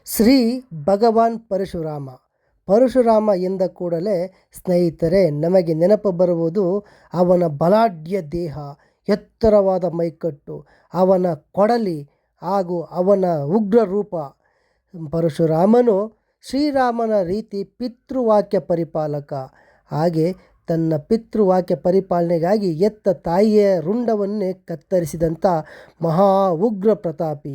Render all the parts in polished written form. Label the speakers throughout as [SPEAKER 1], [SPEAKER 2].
[SPEAKER 1] ಶ್ರೀ ಭಗವಾನ್ ಪರಶುರಾಮ. ಪರಶುರಾಮ ಎಂದ ಕೂಡಲೇ ಸ್ನೇಹಿತರೆ ನಮಗೆ ನೆನಪು ಬರುವುದು ಅವನ ಬಲಾಢ್ಯ ದೇಹ, ಎತ್ತರವಾದ ಮೈಕಟ್ಟು, ಅವನ ಕೊಡಲಿ ಹಾಗೂ ಅವನ ಉಗ್ರ ರೂಪ. ಪರಶುರಾಮನು ಶ್ರೀರಾಮನ ರೀತಿ ಪಿತೃವಾಕ್ಯ ಪರಿಪಾಲಕ. ಹಾಗೆ ತನ್ನ ಪಿತೃವಾಕ್ಯ ಪರಿಪಾಲನೆಗಾಗಿ ಎತ್ತ ತಾಯಿಯ ರುಂಡವನ್ನೇ ಕತ್ತರಿಸಿದಂಥ ಮಹಾ ಉಗ್ರ ಪ್ರತಾಪಿ.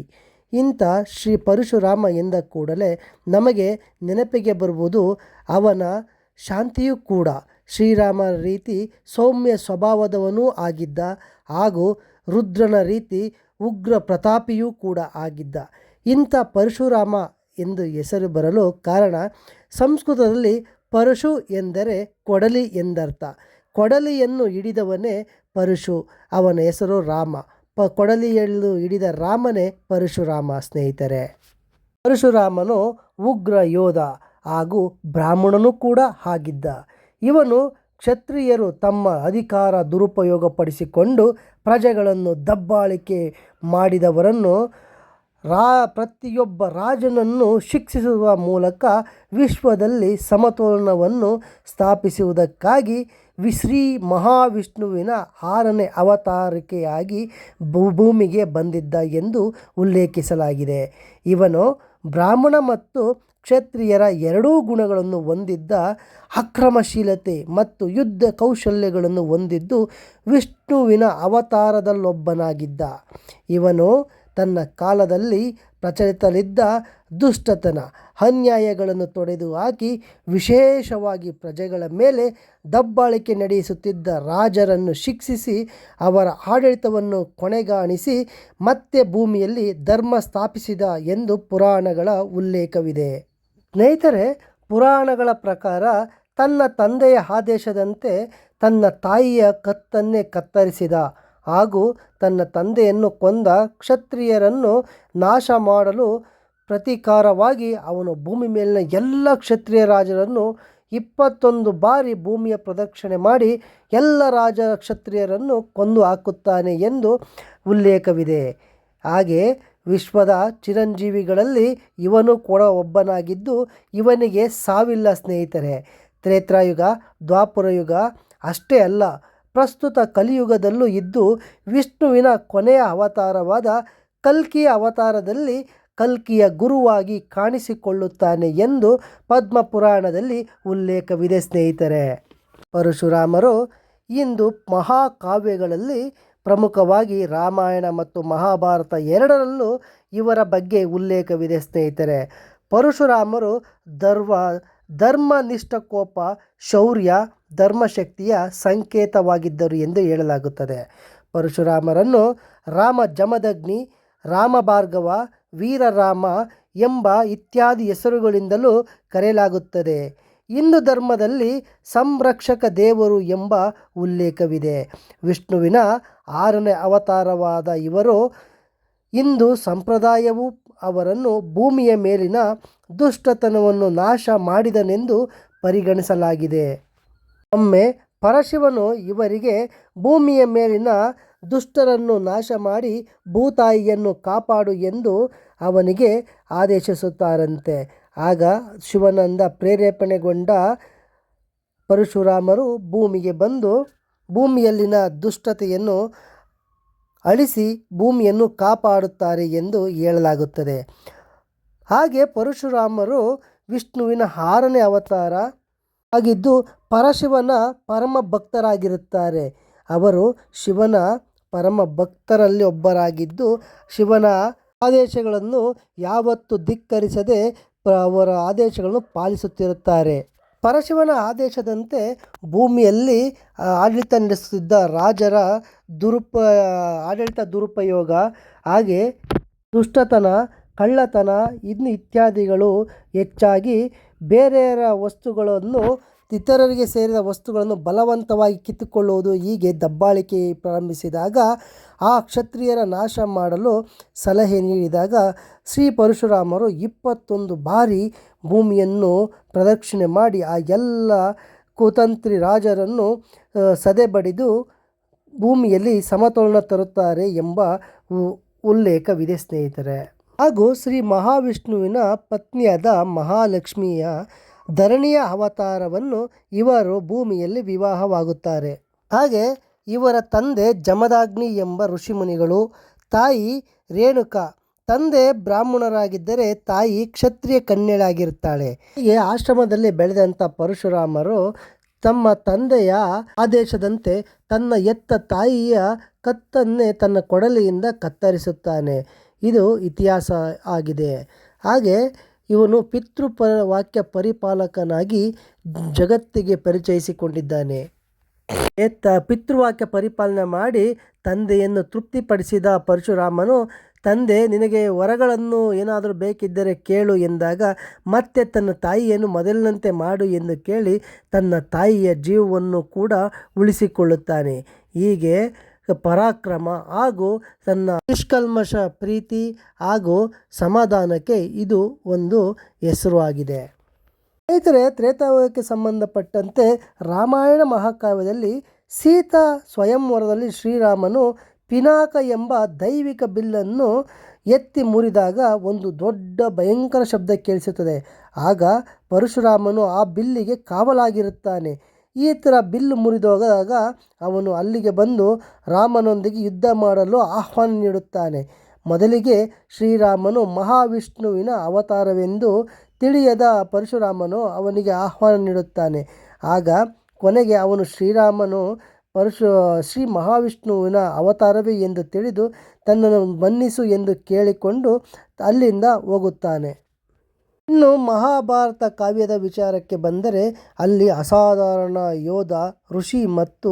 [SPEAKER 1] ಇಂಥ ಶ್ರೀ ಪರಶುರಾಮ ಎಂದ ಕೂಡಲೇ ನಮಗೆ ನೆನಪಿಗೆ ಬರುವುದು ಅವನ ಶಾಂತಿಯೂ ಕೂಡ. ಶ್ರೀರಾಮನ ರೀತಿ ಸೌಮ್ಯ ಸ್ವಭಾವದವನೂ ಆಗಿದ್ದ ಹಾಗೂ ರುದ್ರನ ರೀತಿ ಉಗ್ರ ಪ್ರತಾಪಿಯೂ ಕೂಡ ಆಗಿದ್ದ. ಇಂಥ ಪರಶುರಾಮ ಎಂದು ಹೆಸರು ಬರಲು ಕಾರಣ, ಸಂಸ್ಕೃತದಲ್ಲಿ ಪರಶು ಎಂದರೆ ಕೊಡಲಿ ಎಂದರ್ಥ. ಕೊಡಲಿಯನ್ನು ಹಿಡಿದವನೇ ಪರಶು. ಅವನ ಹೆಸರು ರಾಮ. ಕೊಡಲಿಯನ್ನು ಹಿಡಿದ ರಾಮನೇ ಪರಶುರಾಮ. ಸ್ನೇಹಿತರೆ, ಪರಶುರಾಮನು ಉಗ್ರ ಯೋಧ ಹಾಗೂ ಬ್ರಾಹ್ಮಣನೂ ಕೂಡ ಆಗಿದ್ದ. ಇವನು ಕ್ಷತ್ರಿಯರು ತಮ್ಮ ಅಧಿಕಾರ ದುರುಪಯೋಗಪಡಿಸಿಕೊಂಡು ಪ್ರಜೆಗಳನ್ನು ದಬ್ಬಾಳಿಕೆ ಮಾಡಿದವರನ್ನು ಪ್ರತಿಯೊಬ್ಬ ರಾಜನನ್ನು ಶಿಕ್ಷಿಸುವ ಮೂಲಕ ವಿಶ್ವದಲ್ಲಿ ಸಮತೋಲನವನ್ನು ಸ್ಥಾಪಿಸುವುದಕ್ಕಾಗಿ ಶ್ರೀ ಮಹಾವಿಷ್ಣುವಿನ 6ನೇ ಅವತಾರಿಕೆಯಾಗಿ ಭೂಮಿಗೆ ಬಂದಿದ್ದ ಎಂದು ಉಲ್ಲೇಖಿಸಲಾಗಿದೆ. ಇವನು ಬ್ರಾಹ್ಮಣ ಮತ್ತು ಕ್ಷತ್ರಿಯರ ಎರಡೂ ಗುಣಗಳನ್ನು ಹೊಂದಿದ್ದ, ಆಕ್ರಮಶೀಲತೆ ಮತ್ತು ಯುದ್ಧ ಕೌಶಲ್ಯಗಳನ್ನು ಹೊಂದಿದ್ದು ವಿಷ್ಣುವಿನ ಅವತಾರದಲ್ಲೊಬ್ಬನಾಗಿದ್ದ. ಇವನು ತನ್ನ ಕಾಲದಲ್ಲಿ ಪ್ರಚಲಿತಲಿದ್ದ ದುಷ್ಟತನ, ಅನ್ಯಾಯಗಳನ್ನು ತೊಡೆದು ಹಾಕಿ ವಿಶೇಷವಾಗಿ ಪ್ರಜೆಗಳ ಮೇಲೆ ದಬ್ಬಾಳಿಕೆ ನಡೆಸುತ್ತಿದ್ದ ರಾಜರನ್ನು ಶಿಕ್ಷಿಸಿ ಅವರ ಆಡಳಿತವನ್ನು ಕೊನೆಗಾಣಿಸಿ ಮತ್ತೆ ಭೂಮಿಯಲ್ಲಿ ಧರ್ಮ ಸ್ಥಾಪಿಸಿದ ಎಂದು ಪುರಾಣಗಳ ಉಲ್ಲೇಖವಿದೆ. ಸ್ನೇಹಿತರೆ, ಪುರಾಣಗಳ ಪ್ರಕಾರ ತನ್ನ ತಂದೆಯ ಆದೇಶದಂತೆ ತನ್ನ ತಾಯಿಯ ಕತ್ತನ್ನೇ ಕತ್ತರಿಸಿದ ಹಾಗೂ ತನ್ನ ತಂದೆಯನ್ನು ಕೊಂದ ಕ್ಷತ್ರಿಯರನ್ನು ನಾಶ ಮಾಡಲು ಪ್ರತೀಕಾರವಾಗಿ ಅವನು ಭೂಮಿ ಮೇಲಿನ ಎಲ್ಲ ಕ್ಷತ್ರಿಯ ರಾಜರನ್ನು 21 ಬಾರಿ ಭೂಮಿಯ ಪ್ರದಕ್ಷಿಣೆ ಮಾಡಿ ಎಲ್ಲ ರಾಜ ಕ್ಷತ್ರಿಯರನ್ನು ಕೊಂದು ಹಾಕುತ್ತಾನೆ ಎಂದು ಉಲ್ಲೇಖವಿದೆ. ಹಾಗೆ ವಿಶ್ವದ ಚಿರಂಜೀವಿಗಳಲ್ಲಿ ಇವನು ಕೂಡ ಒಬ್ಬನಾಗಿದ್ದು ಇವನಿಗೆ ಸಾವಿಲ್ಲ. ಸ್ನೇಹಿತರೆ, ತ್ರೇತಾಯುಗ, ದ್ವಾಪರಯುಗ ಅಷ್ಟೇ ಅಲ್ಲ, ಪ್ರಸ್ತುತ ಕಲಿಯುಗದಲ್ಲೂ ಇದ್ದು ವಿಷ್ಣುವಿನ ಕೊನೆಯ ಅವತಾರವಾದ ಕಲ್ಕಿಯ ಅವತಾರದಲ್ಲಿ ಕಲ್ಕಿಯ ಗುರುವಾಗಿ ಕಾಣಿಸಿಕೊಳ್ಳುತ್ತಾನೆ ಎಂದು ಪದ್ಮಪುರಾಣದಲ್ಲಿ ಉಲ್ಲೇಖವಿದೆ. ಸ್ನೇಹಿತರೆ, ಪರಶುರಾಮರು ಇಂದು ಮಹಾಕಾವ್ಯಗಳಲ್ಲಿ ಪ್ರಮುಖವಾಗಿ ರಾಮಾಯಣ ಮತ್ತು ಮಹಾಭಾರತ ಎರಡರಲ್ಲೂ ಇವರ ಬಗ್ಗೆ ಉಲ್ಲೇಖವಿದೆ. ಸ್ನೇಹಿತರೆ, ಪರಶುರಾಮರು ಧರ್ಮನಿಷ್ಠಕೋಪ, ಶೌರ್ಯ, ಧರ್ಮಶಕ್ತಿಯ ಸಂಕೇತವಾಗಿದ್ದರು ಎಂದು ಹೇಳಲಾಗುತ್ತದೆ. ಪರಶುರಾಮರನ್ನು ರಾಮ ಜಮದಗ್ನಿ, ರಾಮಭಾರ್ಗವ, ವೀರರಾಮ ಎಂಬ ಇತ್ಯಾದಿ ಹೆಸರುಗಳಿಂದಲೂ ಕರೆಯಲಾಗುತ್ತದೆ. ಹಿಂದೂ ಧರ್ಮದಲ್ಲಿ ಸಂರಕ್ಷಕ ದೇವರು ಎಂಬ ಉಲ್ಲೇಖವಿದೆ. ವಿಷ್ಣುವಿನ 6ನೇ ಅವತಾರವಾದ ಇವರು ಹಿಂದೂ ಸಂಪ್ರದಾಯವು ಅವರನ್ನು ಭೂಮಿಯ ಮೇಲಿನ ದುಷ್ಟತನವನ್ನು ನಾಶ ಮಾಡಿದನೆಂದು ಪರಿಗಣಿಸಲಾಗಿದೆ. ಒಮ್ಮೆ ಪರಶಿವನು ಇವರಿಗೆ ಭೂಮಿಯ ಮೇಲಿನ ದುಷ್ಟರನ್ನು ನಾಶ ಮಾಡಿ ಭೂತಾಯಿಯನ್ನು ಕಾಪಾಡು ಎಂದು ಅವನಿಗೆ ಆದೇಶಿಸುತ್ತಾರಂತೆ. ಆಗ ಶಿವನಿಂದ ಪ್ರೇರೇಪಣೆಗೊಂಡ ಪರಶುರಾಮರು ಭೂಮಿಗೆ ಬಂದು ಭೂಮಿಯಲ್ಲಿನ ದುಷ್ಟತೆಯನ್ನು ಅಳಿಸಿ ಭೂಮಿಯನ್ನು ಕಾಪಾಡುತ್ತಾರೆ ಎಂದು ಹೇಳಲಾಗುತ್ತದೆ. ಹಾಗೆ ಪರಶುರಾಮರು ವಿಷ್ಣುವಿನ 6ನೇ ಅವತಾರ ಆಗಿದ್ದು ಪರಶಿವನ ಪರಮ ಭಕ್ತರಾಗಿರುತ್ತಾರೆ. ಅವರು ಶಿವನ ಪರಮ ಭಕ್ತರಲ್ಲಿ ಒಬ್ಬರಾಗಿದ್ದು ಶಿವನ ಆದೇಶಗಳನ್ನು ಯಾವತ್ತೂ ಧಿಕ್ಕರಿಸದೆ ಅವರ ಆದೇಶಗಳನ್ನು ಪಾಲಿಸುತ್ತಿರುತ್ತಾರೆ. ಪರಶಿವನ ಆದೇಶದಂತೆ ಭೂಮಿಯಲ್ಲಿ ಆಡಳಿತ ನಡೆಸುತ್ತಿದ್ದ ರಾಜರ ಆಡಳಿತ ದುರುಪಯೋಗ, ಹಾಗೆ ದುಷ್ಟತನ, ಕಳ್ಳತನ ಇತ್ಯಾದಿಗಳು ಹೆಚ್ಚಾಗಿ ಬೇರೆಯವರ ವಸ್ತುಗಳನ್ನು, ಇತರರಿಗೆ ಸೇರಿದ ವಸ್ತುಗಳನ್ನು ಬಲವಂತವಾಗಿ ಕಿತ್ತುಕೊಳ್ಳುವುದು, ಹೀಗೆ ದಬ್ಬಾಳಿಕೆ ಪ್ರಾರಂಭಿಸಿದಾಗ ಆ ಕ್ಷತ್ರಿಯರ ನಾಶ ಮಾಡಲು ಸಲಹೆ ನೀಡಿದಾಗ ಶ್ರೀ ಪರಶುರಾಮರು 21 ಬಾರಿ ಭೂಮಿಯನ್ನು ಪ್ರದಕ್ಷಿಣೆ ಮಾಡಿ ಆ ಎಲ್ಲ ಕುತಂತ್ರಿ ರಾಜರನ್ನು ಸದೆಬಡಿದು ಭೂಮಿಯಲ್ಲಿ ಸಮತೋಲನ ತರುತ್ತಾರೆ ಎಂಬ ಉಲ್ಲೇಖವಿದೆ. ಸ್ನೇಹಿತರೆ, ಹಾಗೂ ಶ್ರೀ ಮಹಾವಿಷ್ಣುವಿನ ಪತ್ನಿಯಾದ ಮಹಾಲಕ್ಷ್ಮಿಯ ಧರಣಿಯ ಅವತಾರವನ್ನು ಇವರು ಭೂಮಿಯಲ್ಲಿ ವಿವಾಹವಾಗುತ್ತಾರೆ. ಹಾಗೆ ಇವರ ತಂದೆ ಜಮದಾಗ್ನಿ ಎಂಬ ಋಷಿಮುನಿಗಳು, ತಾಯಿ ರೇಣುಕಾ. ತಂದೆ ಬ್ರಾಹ್ಮಣರಾಗಿದ್ದರೆ ತಾಯಿ ಕ್ಷತ್ರಿಯ ಕನ್ಯಳಾಗಿರುತ್ತಾಳೆ. ಹೀಗೆ ಆಶ್ರಮದಲ್ಲಿ ಬೆಳೆದಂಥ ಪರಶುರಾಮರು ತಮ್ಮ ತಂದೆಯ ಆದೇಶದಂತೆ ತನ್ನ ಎತ್ತ ತಾಯಿಯ ಕತ್ತನ್ನೇ ತನ್ನ ಕೊಡಲಿಯಿಂದ ಕತ್ತರಿಸುತ್ತಾನೆ. ಇದು ಇತಿಹಾಸ ಆಗಿದೆ. ಹಾಗೆ ಇವನು ವಾಕ್ಯ ಪರಿಪಾಲಕನಾಗಿ ಜಗತ್ತಿಗೆ ಪರಿಚಯಿಸಿಕೊಂಡಿದ್ದಾನೆ. ಪಿತೃವಾಕ್ಯ ಪರಿಪಾಲನೆ ಮಾಡಿ ತಂದೆಯನ್ನು ತೃಪ್ತಿಪಡಿಸಿದ ಪರಶುರಾಮನು, ತಂದೆ ನಿನಗೆ ವರಗಳನ್ನು ಏನಾದರೂ ಬೇಕಿದ್ದರೆ ಕೇಳು ಎಂದಾಗ ಮತ್ತೆ ತನ್ನ ತಾಯಿಯನ್ನು ಮೊದಲಿನಂತೆ ಮಾಡು ಎಂದು ಕೇಳಿ ತನ್ನ ತಾಯಿಯ ಜೀವವನ್ನು ಕೂಡ ಉಳಿಸಿಕೊಳ್ಳುತ್ತಾನೆ. ಹೀಗೆ ಪರಾಕ್ರಮ ಹಾಗೂ ತನ್ನ ನಿಷ್ಕಲ್ಮಶ ಪ್ರೀತಿ ಹಾಗೂ ಸಮಾಧಾನಕ್ಕೆ ಇದು ಒಂದು ಹೆಸರು ಆಗಿದೆ. ಸ್ನೇಹಿತರೆ, ತ್ರೇತಾಯುಗಕ್ಕೆ ಸಂಬಂಧಪಟ್ಟಂತೆ ರಾಮಾಯಣ ಮಹಾಕಾವ್ಯದಲ್ಲಿ ಸೀತಾ ಸ್ವಯಂವರದಲ್ಲಿ ಶ್ರೀರಾಮನು ಪಿನಾಕ ಎಂಬ ದೈವಿಕ ಬಿಲ್ಲನ್ನು ಎತ್ತಿ ಮುರಿದಾಗ ಒಂದು ದೊಡ್ಡ ಭಯಂಕರ ಶಬ್ದ ಕೇಳಿಸುತ್ತದೆ. ಆಗ ಪರಶುರಾಮನು ಆ ಬಿಲ್ಲಿಗೆ ಕಾವಲಾಗಿರುತ್ತಾನೆ. ಈ ಥರ ಬಿಲ್ಲು ಮುರಿದೋದಾಗ ಅವನು ಅಲ್ಲಿಗೆ ಬಂದು ರಾಮನೊಂದಿಗೆ ಯುದ್ಧ ಮಾಡಲು ಆಹ್ವಾನ ನೀಡುತ್ತಾನೆ. ಮೊದಲಿಗೆ ಶ್ರೀರಾಮನು ಮಹಾವಿಷ್ಣುವಿನ ಅವತಾರವೆಂದು ತಿಳಿಯದ ಪರಶುರಾಮನು ಅವನಿಗೆ ಆಹ್ವಾನ ನೀಡುತ್ತಾನೆ. ಆಗ ಕೊನೆಗೆ ಅವನು ಶ್ರೀರಾಮನು ಶ್ರೀ ಮಹಾವಿಷ್ಣುವಿನ ಅವತಾರವೇ ಎಂದು ತಿಳಿದು ತನ್ನನ್ನು ಮನ್ನಿಸು ಎಂದು ಕೇಳಿಕೊಂಡು ಅಲ್ಲಿಂದ ಹೋಗುತ್ತಾನೆ. ಇನ್ನು ಮಹಾಭಾರತ ಕಾವ್ಯದ ವಿಚಾರಕ್ಕೆ ಬಂದರೆ ಅಲ್ಲಿ ಅಸಾಧಾರಣ ಯೋಧ, ಋಷಿ ಮತ್ತು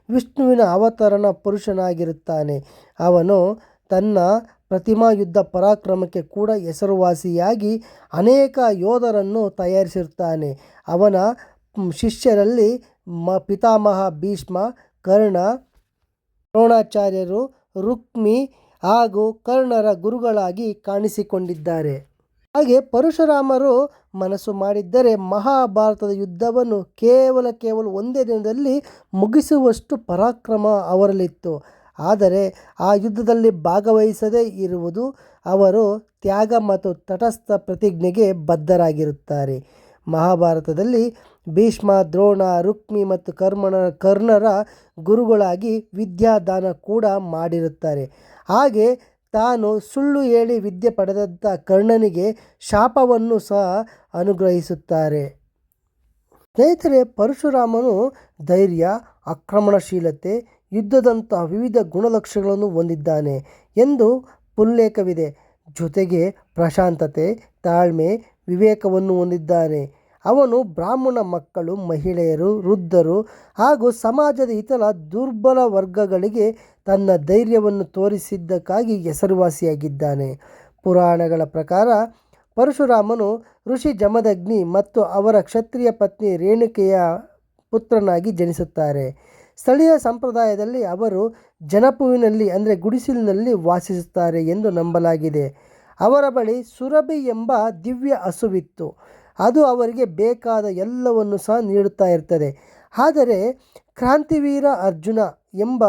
[SPEAKER 1] ವಿಷ್ಣುವಿನ ಅವತರಣ ಪುರುಷನಾಗಿರುತ್ತಾನೆ. ಅವನು ತನ್ನ ಪ್ರತಿಮಾ ಯುದ್ಧ ಪರಾಕ್ರಮಕ್ಕೆ ಕೂಡ ಹೆಸರುವಾಸಿಯಾಗಿ ಅನೇಕ ಯೋಧರನ್ನು ತಯಾರಿಸಿರುತ್ತಾನೆ. ಅವನ ಶಿಷ್ಯರಲ್ಲಿ ಪಿತಾಮಹ ಭೀಷ್ಮ, ಕರ್ಣ, ದ್ರೋಣಾಚಾರ್ಯರು, ರುಕ್ಮಿ ಹಾಗೂ ಕರ್ಣರ ಗುರುಗಳಾಗಿ ಕಾಣಿಸಿಕೊಂಡಿದ್ದಾರೆ. ಹಾಗೆ ಪರಶುರಾಮರು ಮನಸ್ಸು ಮಾಡಿದ್ದರೆ ಮಹಾಭಾರತದ ಯುದ್ಧವನ್ನು ಕೇವಲ ಒಂದೇ ದಿನದಲ್ಲಿ ಮುಗಿಸುವಷ್ಟು ಪರಾಕ್ರಮ ಅವರಲ್ಲಿತ್ತು. ಆದರೆ ಆ ಯುದ್ಧದಲ್ಲಿ ಭಾಗವಹಿಸದೇ ಇರುವುದು ಅವರು ತ್ಯಾಗ ಮತ್ತು ತಟಸ್ಥ ಪ್ರತಿಜ್ಞೆಗೆ ಬದ್ಧರಾಗಿರುತ್ತಾರೆ. ಮಹಾಭಾರತದಲ್ಲಿ ಭೀಷ್ಮ, ದ್ರೋಣ, ರುಕ್ಮಿ ಮತ್ತು ಕರ್ಣರ ಗುರುಗಳಾಗಿ ವಿದ್ಯಾದಾನ ಕೂಡ ಮಾಡಿರುತ್ತಾರೆ. ಹಾಗೆ ತಾನು ಸುಳ್ಳು ಹೇಳಿ ವಿದ್ಯೆ ಪಡೆದಂಥ ಕರ್ಣನಿಗೆ ಶಾಪವನ್ನು ಸಹ ಅನುಗ್ರಹಿಸುತ್ತಾರೆ. ಸ್ನೇಹಿತರೆ, ಪರಶುರಾಮನು ಧೈರ್ಯ, ಆಕ್ರಮಣಶೀಲತೆ, ಯುದ್ಧದಂತಹ ವಿವಿಧ ಗುಣಲಕ್ಷಣಗಳನ್ನು ಹೊಂದಿದ್ದಾನೆ ಎಂದು ಉಲ್ಲೇಖವಿದೆ. ಜೊತೆಗೆ ಪ್ರಶಾಂತತೆ, ತಾಳ್ಮೆ, ವಿವೇಕವನ್ನು ಹೊಂದಿದ್ದಾನೆ. ಅವನು ಬ್ರಾಹ್ಮಣ ಮಕ್ಕಳು, ಮಹಿಳೆಯರು, ವೃದ್ಧರು ಹಾಗೂ ಸಮಾಜದ ಇತರ ದುರ್ಬಲ ವರ್ಗಗಳಿಗೆ ತನ್ನ ಧೈರ್ಯವನ್ನು ತೋರಿಸಿದ್ದಕ್ಕಾಗಿ ಹೆಸರುವಾಸಿಯಾಗಿದ್ದಾನೆ. ಪುರಾಣಗಳ ಪ್ರಕಾರ ಪರಶುರಾಮನು ಋಷಿ ಜಮದಗ್ನಿ ಮತ್ತು ಅವರ ಕ್ಷತ್ರಿಯ ಪತ್ನಿ ರೇಣುಕೆಯ ಪುತ್ರನಾಗಿ ಜನಿಸುತ್ತಾರೆ. ಸ್ಥಳೀಯ ಸಂಪ್ರದಾಯದಲ್ಲಿ ಅವರು ಜನಪುವಿನಲ್ಲಿ ಅಂದರೆ ಗುಡಿಸಿಲಿನಲ್ಲಿ ವಾಸಿಸುತ್ತಾರೆ ಎಂದು ನಂಬಲಾಗಿದೆ. ಅವರ ಬಳಿ ಸುರಭಿ ಎಂಬ ದಿವ್ಯ ಹಸುವಿತ್ತು. ಅದು ಅವರಿಗೆ ಬೇಕಾದ ಎಲ್ಲವನ್ನು ಸಹ ನೀಡುತ್ತಾ ಇರ್ತದೆ. ಆದರೆ ಕ್ರಾಂತಿವೀರ ಅರ್ಜುನ ಎಂಬ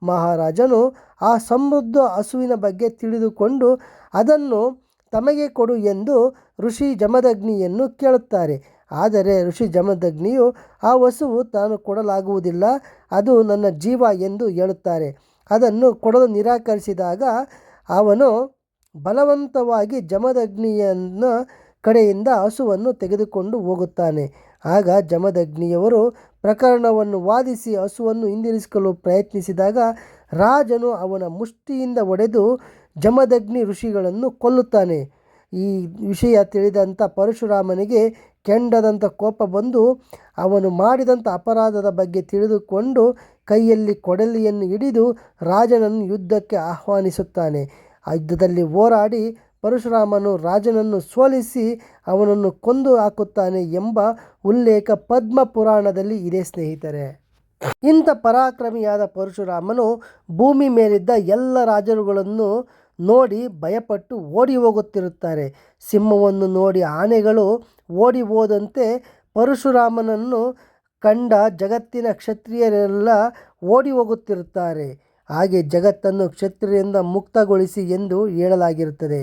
[SPEAKER 1] ಮಹಾರಾಜನು ಆ ಸಮೃದ್ಧ ಹಸುವಿನ ಬಗ್ಗೆ ತಿಳಿದುಕೊಂಡು ಅದನ್ನು ತಮಗೆ ಕೊಡು ಎಂದು ಋಷಿ ಜಮದಗ್ನಿಯನ್ನು ಕೇಳುತ್ತಾರೆ. ಆದರೆ ಋಷಿ ಜಮದಗ್ನಿಯು ಆ ಹಸುವು ತಾನು ಕೊಡಲಾಗುವುದಿಲ್ಲ, ಅದು ನನ್ನ ಜೀವ ಎಂದು ಹೇಳುತ್ತಾರೆ. ಅದನ್ನು ಕೊಡಲು ನಿರಾಕರಿಸಿದಾಗ ಅವನು ಬಲವಂತವಾಗಿ ಜಮದಗ್ನಿಯನ್ನ ಕಡೆಯಿಂದ ಹಸುವನ್ನು ತೆಗೆದುಕೊಂಡು ಹೋಗುತ್ತಾನೆ. ಆಗ ಜಮದಗ್ನಿಯವರು ಪ್ರಕರಣವನ್ನು ವಾದಿಸಿ ಹಸುವನ್ನು ಹಿಂದಿರಿಸಲು ಪ್ರಯತ್ನಿಸಿದಾಗ ರಾಜನು ಅವನ ಮುಷ್ಟಿಯಿಂದ ಹೊಡೆದು ಜಮದಗ್ನಿ ಋಷಿಗಳನ್ನು ಕೊಲ್ಲುತ್ತಾನೆ. ಈ ವಿಷಯ ತಿಳಿದಂಥ ಪರಶುರಾಮನಿಗೆ ಕೆಂಡದಂಥ ಕೋಪ ಬಂದು ಅವನು ಮಾಡಿದಂಥ ಅಪರಾಧದ ಬಗ್ಗೆ ತಿಳಿದುಕೊಂಡು ಕೈಯಲ್ಲಿ ಕೊಡಲಿಯನ್ನು ಹಿಡಿದು ರಾಜನನ್ನು ಯುದ್ಧಕ್ಕೆ ಆಹ್ವಾನಿಸುತ್ತಾನೆ. ಆ ಯುದ್ಧದಲ್ಲಿ ಹೋರಾಡಿ ಪರಶುರಾಮನು ರಾಜನನ್ನು ಸೋಲಿಸಿ ಅವನನ್ನು ಕೊಂದು ಹಾಕುತ್ತಾನೆ ಎಂಬ ಉಲ್ಲೇಖ ಪದ್ಮ ಪುರಾಣದಲ್ಲಿ ಇದೆ. ಸ್ನೇಹಿತರೆ, ಇಂಥ ಪರಾಕ್ರಮಿಯಾದ ಪರಶುರಾಮನು ಭೂಮಿ ಮೇಲಿದ್ದ ಎಲ್ಲ ರಾಜರುಗಳನ್ನು ನೋಡಿ ಭಯಪಟ್ಟು ಓಡಿ ಹೋಗುತ್ತಿರುತ್ತಾರೆ. ಸಿಂಹವನ್ನು ನೋಡಿ ಆನೆಗಳು ಓಡಿ ಹೋದಂತೆ ಪರಶುರಾಮನನ್ನು ಕಂಡ ಜಗತ್ತಿನ ಕ್ಷತ್ರಿಯರೆಲ್ಲ ಓಡಿ ಹೋಗುತ್ತಿರುತ್ತಾರೆ. ಹಾಗೆ ಜಗತ್ತನ್ನು ಕ್ಷತ್ರಿಯರಿಂದ ಮುಕ್ತಗೊಳಿಸಿ ಎಂದು ಹೇಳಲಾಗಿರುತ್ತದೆ.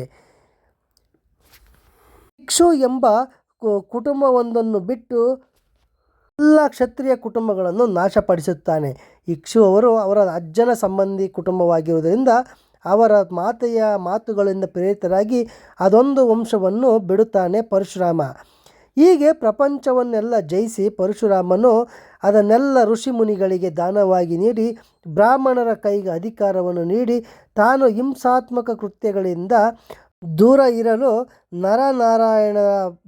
[SPEAKER 1] ಇಕ್ಷು ಎಂಬ ಕುಟುಂಬವೊಂದನ್ನು ಬಿಟ್ಟು ಎಲ್ಲ ಕ್ಷತ್ರಿಯ ಕುಟುಂಬಗಳನ್ನು ನಾಶಪಡಿಸುತ್ತಾನೆ. ಇಕ್ಷು ಅವರು ಅವರ ಅಜ್ಜನ ಸಂಬಂಧಿ ಕುಟುಂಬವಾಗಿರುವುದರಿಂದ ಅವರ ಮಾತೆಯ ಮಾತುಗಳಿಂದ ಪ್ರೇರಿತರಾಗಿ ಅದೊಂದು ವಂಶವನ್ನು ಬಿಡುತ್ತಾನೆ ಪರಶುರಾಮ. ಹೀಗೆ ಪ್ರಪಂಚವನ್ನೆಲ್ಲ ಜಯಿಸಿ ಪರಶುರಾಮನು ಅದನ್ನೆಲ್ಲ ಋಷಿಮುನಿಗಳಿಗೆ ದಾನವಾಗಿ ನೀಡಿ ಬ್ರಾಹ್ಮಣರ ಕೈಗೆ ಅಧಿಕಾರವನ್ನು ನೀಡಿ ತಾನು ಹಿಂಸಾತ್ಮಕ ಕೃತ್ಯಗಳಿಂದ ದೂರ ಇರಲು ನರನಾರಾಯಣ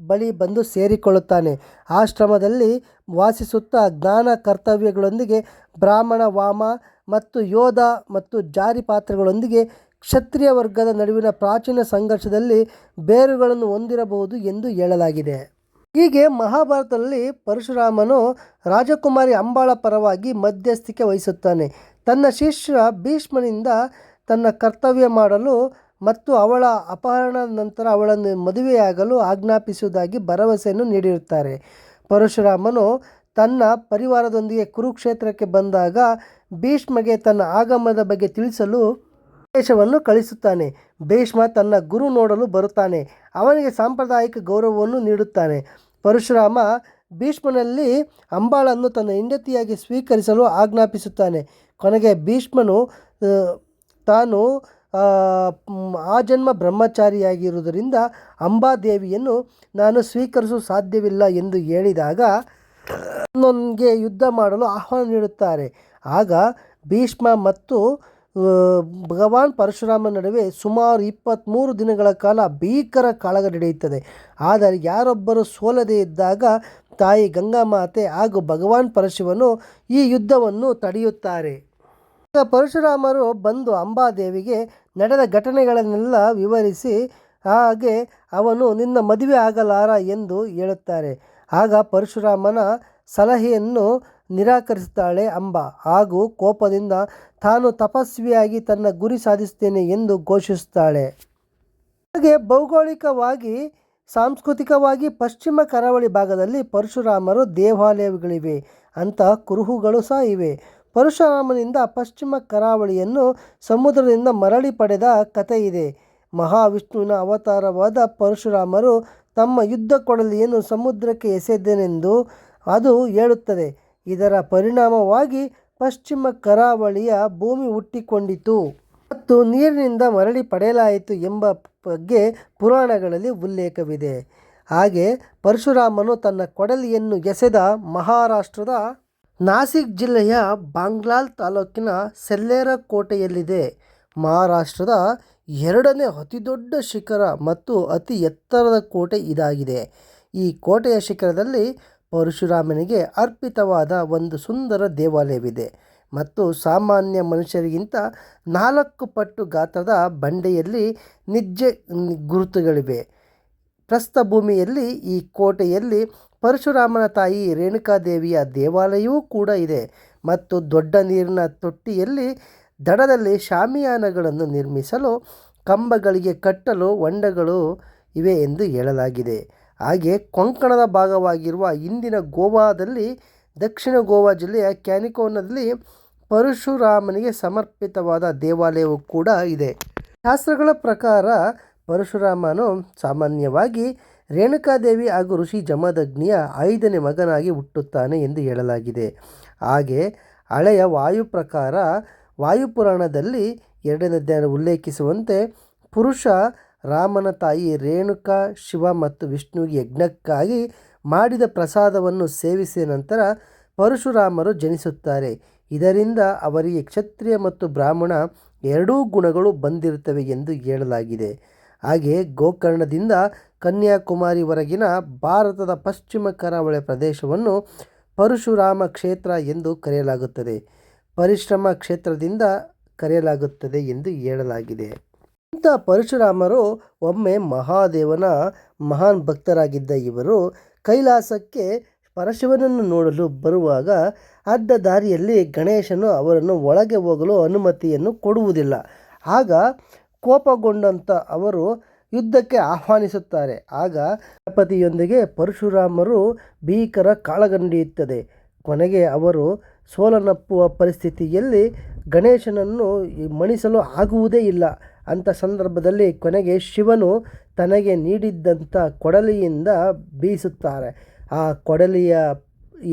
[SPEAKER 1] ಬಳಿ ಬಂದು ಸೇರಿಕೊಳ್ಳುತ್ತಾನೆ. ಆಶ್ರಮದಲ್ಲಿ ವಾಸಿಸುತ್ತಾ ಜ್ಞಾನ ಕರ್ತವ್ಯಗಳೊಂದಿಗೆ ಬ್ರಾಹ್ಮಣ ವಾಮ ಮತ್ತು ಯೋಧ ಮತ್ತು ಜಾರಿ ಪಾತ್ರಗಳೊಂದಿಗೆ ಕ್ಷತ್ರಿಯ ವರ್ಗದ ನಡುವಿನ ಪ್ರಾಚೀನ ಸಂಘರ್ಷದಲ್ಲಿ ಬೇರುಗಳನ್ನು ಹೊಂದಿರಬಹುದು ಎಂದು ಹೇಳಲಾಗಿದೆ. ಹೀಗೆ ಮಹಾಭಾರತದಲ್ಲಿ ಪರಶುರಾಮನು ರಾಜಕುಮಾರಿ ಅಂಬಾಳ ಪರವಾಗಿ ಮಧ್ಯಸ್ಥಿಕೆ ವಹಿಸುತ್ತಾನೆ. ತನ್ನ ಶಿಷ್ಯ ಭೀಷ್ಮನಿಂದ ತನ್ನ ಕರ್ತವ್ಯ ಮಾಡಲು ಮತ್ತು ಅವಳ ಅಪಹರಣದ ನಂತರ ಅವಳನ್ನು ಮದುವೆಯಾಗಲು ಆಜ್ಞಾಪಿಸುವುದಾಗಿ ಭರವಸೆಯನ್ನು ನೀಡಿರುತ್ತಾರೆ. ಪರಶುರಾಮನು ತನ್ನ ಪರಿವಾರದೊಂದಿಗೆ ಕುರುಕ್ಷೇತ್ರಕ್ಕೆ ಬಂದಾಗ ಭೀಷ್ಮಗೆ ತನ್ನ ಆಗಮನದ ಬಗ್ಗೆ ತಿಳಿಸಲು ಸಂದೇಶವನ್ನು ಕಳಿಸುತ್ತಾನೆ. ಭೀಷ್ಮ ತನ್ನ ಗುರು ನೋಡಲು ಬರುತ್ತಾನೆ. ಅವನಿಗೆ ಸಾಂಪ್ರದಾಯಿಕ ಗೌರವವನ್ನು ನೀಡುತ್ತಾನೆ. ಪರಶುರಾಮ ಭೀಷ್ಮನಲ್ಲಿ ಅಂಬಾಳನ್ನು ತನ್ನ ಹೆಂಡತಿಯಾಗಿ ಸ್ವೀಕರಿಸಲು ಆಜ್ಞಾಪಿಸುತ್ತಾನೆ. ಕೊನೆಗೆ ಭೀಷ್ಮನು ತಾನು ಆಜನ್ಮ ಬ್ರಹ್ಮಚಾರಿಯಾಗಿರುವುದರಿಂದ ಅಂಬಾದೇವಿಯನ್ನು ನಾನು ಸ್ವೀಕರಿಸಲು ಸಾಧ್ಯವಿಲ್ಲ ಎಂದು ಹೇಳಿದಾಗ ನನಗೆ ಯುದ್ಧ ಮಾಡಲು ಆಹ್ವಾನ ನೀಡುತ್ತಾರೆ. ಆಗ ಭೀಷ್ಮ ಮತ್ತು ಭಗವಾನ್ ಪರಶುರಾಮನ ನಡುವೆ ಸುಮಾರು 23 ದಿನಗಳ ಕಾಲ ಭೀಕರ ಕಾಳಗ ನಡೆಯುತ್ತದೆ. ಆದರೆ ಯಾರೊಬ್ಬರು ಸೋಲದೇ ಇದ್ದಾಗ ತಾಯಿ ಗಂಗಾಮಾತೆ ಹಾಗೂ ಭಗವಾನ್ ಪರಶಿವನು ಈ ಯುದ್ಧವನ್ನು ತಡೆಯುತ್ತಾರೆ. ಪರಶುರಾಮರು ಬಂದು ಅಂಬಾದೇವಿಗೆ ನಡೆದ ಘಟನೆಗಳನ್ನೆಲ್ಲ ವಿವರಿಸಿ ಹಾಗೆ ಅವನು ನಿನ್ನ ಮದುವೆ ಆಗಲಾರ ಎಂದು ಹೇಳುತ್ತಾರೆ. ಆಗ ಪರಶುರಾಮನ ಸಲಹೆಯನ್ನು ನಿರಾಕರಿಸುತ್ತಾಳೆ ಅಂಬಾ ಹಾಗೂ ಕೋಪದಿಂದ ತಾನು ತಪಸ್ವಿಯಾಗಿ ತನ್ನ ಗುರಿ ಸಾಧಿಸುತ್ತೇನೆ ಎಂದು ಘೋಷಿಸುತ್ತಾಳೆ. ಹಾಗೆ ಭೌಗೋಳಿಕವಾಗಿ ಸಾಂಸ್ಕೃತಿಕವಾಗಿ ಪಶ್ಚಿಮ ಕರಾವಳಿ ಭಾಗದಲ್ಲಿ ಪರಶುರಾಮರು ದೇವಾಲಯಗಳಿವೆ ಅಂತ ಕುರುಹುಗಳು ಸಹ ಇವೆ. ಪರಶುರಾಮನಿಂದ ಪಶ್ಚಿಮ ಕರಾವಳಿಯನ್ನು ಸಮುದ್ರದಿಂದ ಮರಳಿ ಪಡೆದ ಕಥೆಯಿದೆ. ಮಹಾವಿಷ್ಣುವಿನ ಅವತಾರವಾದ ಪರಶುರಾಮರು ತಮ್ಮ ಯುದ್ಧ ಕೊಡಲಿಯನ್ನು ಸಮುದ್ರಕ್ಕೆ ಎಸೆದನೆಂದು ಅದು ಹೇಳುತ್ತದೆ. ಇದರ ಪರಿಣಾಮವಾಗಿ ಪಶ್ಚಿಮ ಕರಾವಳಿಯ ಭೂಮಿ ಹುಟ್ಟಿಕೊಂಡಿತು ಮತ್ತು ನೀರಿನಿಂದ ಮರಳಿ ಪಡೆಯಲಾಯಿತು ಎಂಬ ಬಗ್ಗೆ ಪುರಾಣಗಳಲ್ಲಿ ಉಲ್ಲೇಖವಿದೆ. ಹಾಗೆ ಪರಶುರಾಮನು ತನ್ನ ಕೊಡಲಿಯನ್ನು ಎಸೆದ ಮಹಾರಾಷ್ಟ್ರದ ನಾಸಿಕ್ ಜಿಲ್ಲೆಯ ಬಾಂಗ್ಲಾಲ್ ತಾಲೂಕಿನ ಸೆಲ್ಲೇರ ಕೋಟೆಯಲ್ಲಿದೆ. ಮಹಾರಾಷ್ಟ್ರದ 2ನೇ ಅತಿದೊಡ್ಡ ಶಿಖರ ಮತ್ತು ಅತಿ ಎತ್ತರದ ಕೋಟೆ ಇದಾಗಿದೆ. ಈ ಕೋಟೆಯ ಶಿಖರದಲ್ಲಿ ಪರಶುರಾಮನಿಗೆ ಅರ್ಪಿತವಾದ ಒಂದು ಸುಂದರ ದೇವಾಲಯವಿದೆ ಮತ್ತು ಸಾಮಾನ್ಯ ಮನುಷ್ಯರಿಗಿಂತ 4 ಪಟ್ಟು ಗಾತ್ರದ ಬಂಡೆಯಲ್ಲಿ ನಿಜ್ಜೆ ಗುರುತುಗಳಿವೆ. ಪ್ರಸ್ಥಭೂಮಿಯಲ್ಲಿ ಈ ಕೋಟೆಯಲ್ಲಿ ಪರಶುರಾಮನ ತಾಯಿ ರೇಣುಕಾದೇವಿಯ ದೇವಾಲಯವೂ ಕೂಡ ಇದೆ ಮತ್ತು ದೊಡ್ಡ ನೀರಿನ ತೊಟ್ಟಿಯಲ್ಲಿ ದಡದಲ್ಲಿ ಶಾಮಿಯಾನಗಳನ್ನು ನಿರ್ಮಿಸಲು ಕಂಬಗಳಿಗೆ ಕಟ್ಟಲು ಹೊಂಡಗಳು ಇವೆ ಎಂದು ಹೇಳಲಾಗಿದೆ. ಹಾಗೆ ಕೊಂಕಣದ ಭಾಗವಾಗಿರುವ ಇಂದಿನ ಗೋವಾದಲ್ಲಿ ದಕ್ಷಿಣ ಗೋವಾ ಜಿಲ್ಲೆಯ ಕ್ಯಾನಿಕೋನಲ್ಲಿ ಪರಶುರಾಮನಿಗೆ ಸಮರ್ಪಿತವಾದ ದೇವಾಲಯವೂ ಕೂಡ ಇದೆ. ಶಾಸ್ತ್ರಗಳ ಪ್ರಕಾರ ಪರಶುರಾಮನು ಸಾಮಾನ್ಯವಾಗಿ ರೇಣುಕಾದೇವಿ ಹಾಗೂ ಋಷಿ ಜಮದಗ್ನಿಯ 5ನೇ ಮಗನಾಗಿ ಹುಟ್ಟುತ್ತಾನೆ ಎಂದು ಹೇಳಲಾಗಿದೆ. ಹಾಗೆ ಹಳೆಯ ವಾಯು ಪ್ರಕಾರ ವಾಯುಪುರಾಣದಲ್ಲಿ 2ನೇ ಅಧ್ಯಾಯ ಉಲ್ಲೇಖಿಸುವಂತೆ ಪುರುಷ ರಾಮನ ತಾಯಿ ರೇಣುಕಾ ಶಿವ ಮತ್ತು ವಿಷ್ಣುವಿಗೆ ಯಜ್ಞಕ್ಕಾಗಿ ಮಾಡಿದ ಪ್ರಸಾದವನ್ನು ಸೇವಿಸಿದ ನಂತರ ಪರಶುರಾಮರು ಜನಿಸುತ್ತಾರೆ. ಇದರಿಂದ ಅವರಿಗೆ ಕ್ಷತ್ರಿಯ ಮತ್ತು ಬ್ರಾಹ್ಮಣ ಎರಡೂ ಗುಣಗಳು ಬಂದಿರುತ್ತವೆ ಎಂದು ಹೇಳಲಾಗಿದೆ. ಹಾಗೆ ಗೋಕರ್ಣದಿಂದ ಕನ್ಯಾಕುಮಾರಿವರೆಗಿನ ಭಾರತದ ಪಶ್ಚಿಮ ಕರಾವಳಿ ಪ್ರದೇಶವನ್ನು ಪರಶುರಾಮ ಕ್ಷೇತ್ರ ಎಂದು ಕರೆಯಲಾಗುತ್ತದೆ. ಪರಿಶ್ರಮ ಕ್ಷೇತ್ರದಿಂದ ಕರೆಯಲಾಗುತ್ತದೆ ಎಂದು ಹೇಳಲಾಗಿದೆ. ಇಂಥ ಪರಶುರಾಮರು ಒಮ್ಮೆ ಮಹಾದೇವನ ಮಹಾನ್ ಭಕ್ತರಾಗಿದ್ದ ಇವರು ಕೈಲಾಸಕ್ಕೆ ಪರಶಿವನನ್ನು ನೋಡಲು ಬರುವಾಗ ಅಡ್ಡ ದಾರಿಯಲ್ಲಿ ಗಣೇಶನು ಅವರನ್ನು ಒಳಗೆ ಹೋಗಲು ಅನುಮತಿಯನ್ನು ಕೊಡುವುದಿಲ್ಲ. ಆಗ ಕೋಪಗೊಂಡಂಥ ಅವರು ಯುದ್ಧಕ್ಕೆ ಆಹ್ವಾನಿಸುತ್ತಾರೆ. ಆಗ ಗಣಪತಿಯೊಂದಿಗೆ ಪರಶುರಾಮರು ಭೀಕರ ಕಾಳಗ ನಡೆಯುತ್ತದೆ. ಕೊನೆಗೆ ಅವರು ಸೋಲನ್ನಪ್ಪುವ ಪರಿಸ್ಥಿತಿಯಲ್ಲಿ ಗಣೇಶನನ್ನು ಮಣಿಸಲು ಆಗುವುದೇ ಇಲ್ಲ. ಅಂಥ ಸಂದರ್ಭದಲ್ಲಿ ಕೊನೆಗೆ ಶಿವನು ತನಗೆ ನೀಡಿದ್ದಂಥ ಕೊಡಲಿಯಿಂದ ಬೀಸುತ್ತಾರೆ. ಆ ಕೊಡಲಿಯ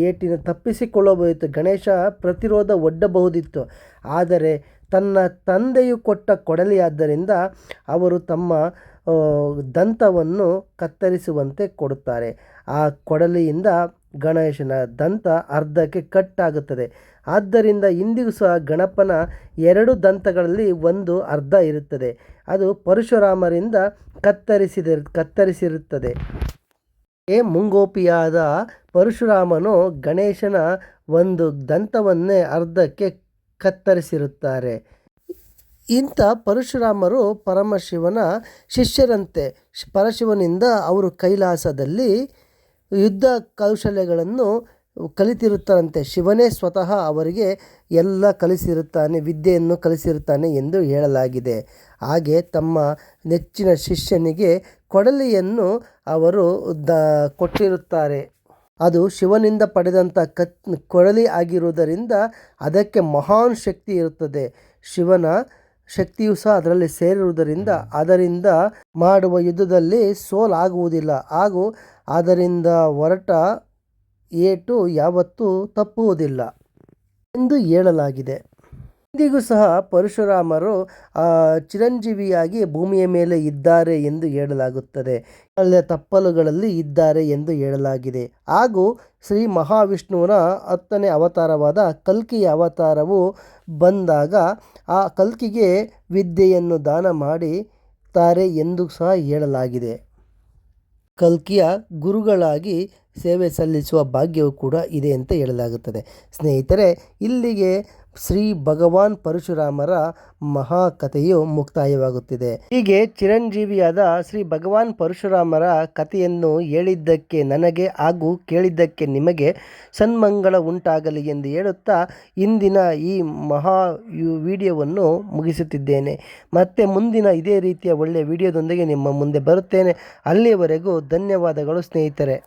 [SPEAKER 1] ಏಟಿನ ತಪ್ಪಿಸಿಕೊಳ್ಳಬಹುದಿತ್ತು. ಗಣೇಶ ಪ್ರತಿರೋಧ ಒಡ್ಡಬಹುದಿತ್ತು. ಆದರೆ ತನ್ನ ತಂದೆಯು ಕೊಟ್ಟ ಕೊಡಲಿಯಾದ್ದರಿಂದ ಅವರು ತಮ್ಮ ದಂತವನ್ನು ಕತ್ತರಿಸುವಂತೆ ಕೊಡುತ್ತಾರೆ. ಆ ಕೊಡಲಿಯಿಂದ ಗಣೇಶನ ದಂತ ಅರ್ಧಕ್ಕೆ ಕಟ್ಟಾಗುತ್ತದೆ. ಆದ್ದರಿಂದ ಇಂದಿಗೂ ಸಹ ಗಣಪನ 2 ದಂತಗಳಲ್ಲಿ ಒಂದು ಅರ್ಧ ಇರುತ್ತದೆ. ಅದು ಪರಶುರಾಮರಿಂದ ಕತ್ತರಿಸಿರುತ್ತದೆ. ಮುಂಗೋಪಿಯಾದ ಪರಶುರಾಮನು ಗಣೇಶನ ಒಂದು ದಂತವನ್ನೇ ಅರ್ಧಕ್ಕೆ ಕತ್ತರಿಸಿರುತ್ತಾರೆ. ಇಂಥ ಪರಶುರಾಮರು ಪರಮಶಿವನ ಶಿಷ್ಯರಂತೆ. ಪರಶಿವನಿಂದ ಅವರು ಕೈಲಾಸದಲ್ಲಿ ಯುದ್ಧ ಕೌಶಲ್ಯಗಳನ್ನು ಕಲಿತಿರುತ್ತಾರಂತೆ. ಶಿವನೇ ಸ್ವತಃ ಅವರಿಗೆ ಎಲ್ಲ ಕಲಿಸಿರುತ್ತಾನೆ, ವಿದ್ಯೆಯನ್ನು ಕಲಿಸಿರುತ್ತಾನೆ ಎಂದು ಹೇಳಲಾಗಿದೆ. ಹಾಗೆ ತಮ್ಮ ನೆಚ್ಚಿನ ಶಿಷ್ಯನಿಗೆ ಕೊಡಲಿಯನ್ನು ಅವರು ಕೊಟ್ಟಿರುತ್ತಾರೆ. ಅದು ಶಿವನಿಂದ ಪಡೆದಂಥ ಕೊಡಲಿ ಆಗಿರುವುದರಿಂದ ಅದಕ್ಕೆ ಮಹಾನ್ ಶಕ್ತಿ ಇರುತ್ತದೆ. ಶಿವನ ಶಕ್ತಿಯು ಸಹ ಅದರಲ್ಲಿ ಸೇರಿರುವುದರಿಂದ ಅದರಿಂದ ಮಾಡುವ ಯುದ್ಧದಲ್ಲಿ ಸೋಲಾಗುವುದಿಲ್ಲ ಹಾಗೂ ಅದರಿಂದ ಹೊರಟ ಏಟು ಯಾವತ್ತೂ ತಪ್ಪುವುದಿಲ್ಲ ಎಂದು ಹೇಳಲಾಗಿದೆ. ಇಂದಿಗೂ ಸಹ ಪರಶುರಾಮರು ಚಿರಂಜೀವಿಯಾಗಿ ಭೂಮಿಯ ಮೇಲೆ ಇದ್ದಾರೆ ಎಂದು ಹೇಳಲಾಗುತ್ತದೆ. ಅಲ್ಲೇ ತಪ್ಪಲುಗಳಲ್ಲಿ ಇದ್ದಾರೆ ಎಂದು ಹೇಳಲಾಗಿದೆ. ಹಾಗೂ ಶ್ರೀ ಮಹಾವಿಷ್ಣುವಿನ 10ನೇ ಅವತಾರವಾದ ಕಲ್ಕಿಯ ಅವತಾರವು ಬಂದಾಗ ಆ ಕಲ್ಕಿಗೆ ವಿದ್ಯೆಯನ್ನು ದಾನ ಮಾಡಿದ್ದಾರೆ ಎಂದು ಸಹ ಹೇಳಲಾಗಿದೆ. ಕಲ್ಕಿಯ ಗುರುಗಳಾಗಿ ಸೇವೆ ಸಲ್ಲಿಸುವ ಭಾಗ್ಯವು ಕೂಡ ಇದೆ ಅಂತ ಹೇಳಲಾಗುತ್ತದೆ. ಸ್ನೇಹಿತರೆ, ಇಲ್ಲಿಗೆ ಶ್ರೀ ಭಗವಾನ್ ಪರಶುರಾಮರ ಮಹಾಕಥೆಯು ಮುಕ್ತಾಯವಾಗುತ್ತಿದೆ. ಹೀಗೆ ಚಿರಂಜೀವಿಯಾದ ಶ್ರೀ ಭಗವಾನ್ ಪರಶುರಾಮರ ಕಥೆಯನ್ನು ಹೇಳಿದ್ದಕ್ಕೆ ನನಗೆ ಹಾಗೂ ಕೇಳಿದ್ದಕ್ಕೆ ನಿಮಗೆ ಸನ್ಮಂಗಳ ಉಂಟಾಗಲಿ ಎಂದು ಹೇಳುತ್ತಾ ಇಂದಿನ ಈ ವಿಡಿಯೋವನ್ನು ಮುಗಿಸುತ್ತಿದ್ದೇನೆ. ಮತ್ತೆ ಮುಂದಿನ ಇದೇ ರೀತಿಯ ಒಳ್ಳೆಯ ವಿಡಿಯೋದೊಂದಿಗೆ ನಿಮ್ಮ ಮುಂದೆ ಬರುತ್ತೇನೆ. ಅಲ್ಲಿಯವರೆಗೂ ಧನ್ಯವಾದಗಳು ಸ್ನೇಹಿತರೆ.